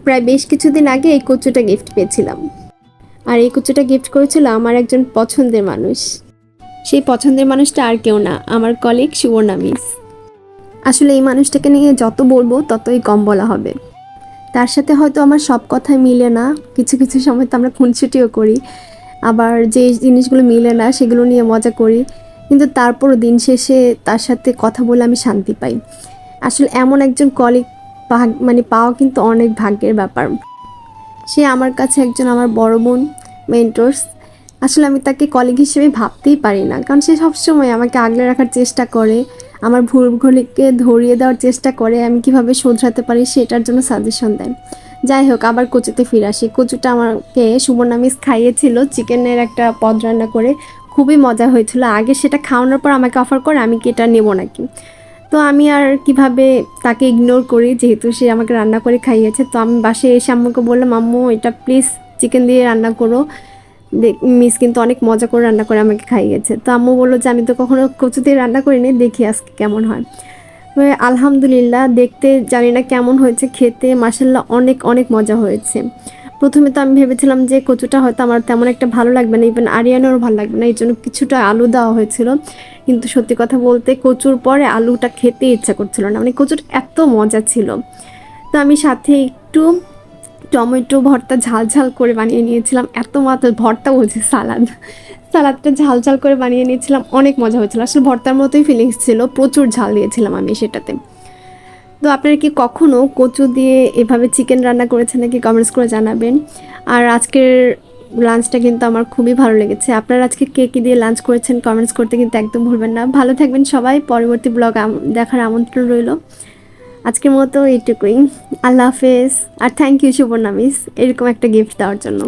প্রায় বেশ কিছুদিন আগে এই কচুটা গিফট পেয়েছিলাম। আর এই কচুটা গিফট করেছিল আমার একজন পছন্দের মানুষ। সেই পছন্দের মানুষটা আর কেউ না, আমার কলিগ সুবর্ণা মিস। আসলে এই মানুষটাকে নিয়ে যত বলবো ততই কম বলা হবে। তার সাথে হয়তো আমার সব কথাই মিলে না, কিছু কিছু সময় তো আমরা খুনসুটিও করি, আবার যে জিনিসগুলো মিলে না সেগুলো নিয়ে মজা করি, কিন্তু তারপরও দিন শেষে তার সাথে কথা বলে আমি শান্তি পাই। আসলে এমন একজন কলিগ পাওয়া কিন্তু অনেক ভাগ্যের ব্যাপার। সে আমার কাছে একজন আমার বড় বোন, মেন্টরস। আসলে আমি তাকে কলিগ হিসেবে ভাবতেই পারি না, কারণ সে সবসময় আমাকে আগলে রাখার চেষ্টা করে, আমার ভুলগুলিকে ধরিয়ে দেওয়ার চেষ্টা করে, আমি কিভাবে শোধরাতে পারি সেটার জন্য সাজেশন দেয়। যাই হোক, আবার কচুতে ফিরে আসি। কচুটা আমাকে সুবর্ণা মিস খাইয়েছিল চিকেনের একটা পদ রান্না করে, খুবই মজা হয়েছিল। আগে সেটা খাওয়ানোর পর আমাকে অফার করে আমি কি এটা নেবো নাকি। তো আমি আর কিভাবে তাকে ইগনোর করি, যেহেতু সে আমাকে রান্না করে খাইয়েছে। তো আমি বাসায় এসে আম্মুকে বললাম, আম্মু এটা প্লিজ চিকেন দিয়ে রান্না করো, মিস কিন্তু অনেক মজা করে রান্না করে আমাকে খাইয়েছে। তো আম্মু বললো যে আমি তো কখনো কচু দিয়ে রান্না করিনি, দেখি আজকে কেমন হয়। আলহামদুলিল্লাহ, দেখতে জানি না কেমন হয়েছে, খেতে মাশাল্লাহ অনেক অনেক মজা হয়েছে। প্রথমে তো আমি ভেবেছিলাম যে কচুটা হয়তো আমার তেমন একটা ভালো লাগবে না, ইভেন আরিয়ানেরও ভালো লাগবে না, এই জন্য কিছুটা আলু দেওয়া হয়েছিল। কিন্তু সত্যি কথা বলতে কচুর পরে আলুটা খেতে ইচ্ছা করছিল না, মানে কচুর এত মজা ছিল। তো আমি সাথে একটু টমেটো ভর্তা ঝাল ঝাল করে বানিয়ে নিয়েছিলাম। এত মাত্র ভর্তা বলছি, সালাদটা ঝাল ঝাল করে বানিয়ে নিয়েছিলাম, অনেক মজা হয়েছিল। আসলে ভর্তার মতোই ফিলিংস ছিল, প্রচুর ঝাল দিয়েছিলাম আমি সেটাতে। তো আপনারা কি কখনো কচু দিয়ে এভাবে চিকেন রান্না করেছেন নাকি, কমেন্টস করে জানাবেন। আর আজকের লাঞ্চটা কিন্তু আমার খুবই ভালো লেগেছে। আপনারা আজকে কে কী দিয়ে লাঞ্চ করেছেন কমেন্টস করতে কিন্তু একদম ভুলবেন না। ভালো থাকবেন সবাই, পরবর্তী ব্লগ দেখার আমন্ত্রণ রইল। আজকের মতো এইটুকুই, আল্লাহ হাফেজ। আর থ্যাংক ইউ সুবর্ণা মিস এরকম একটা গিফট দেওয়ার জন্য।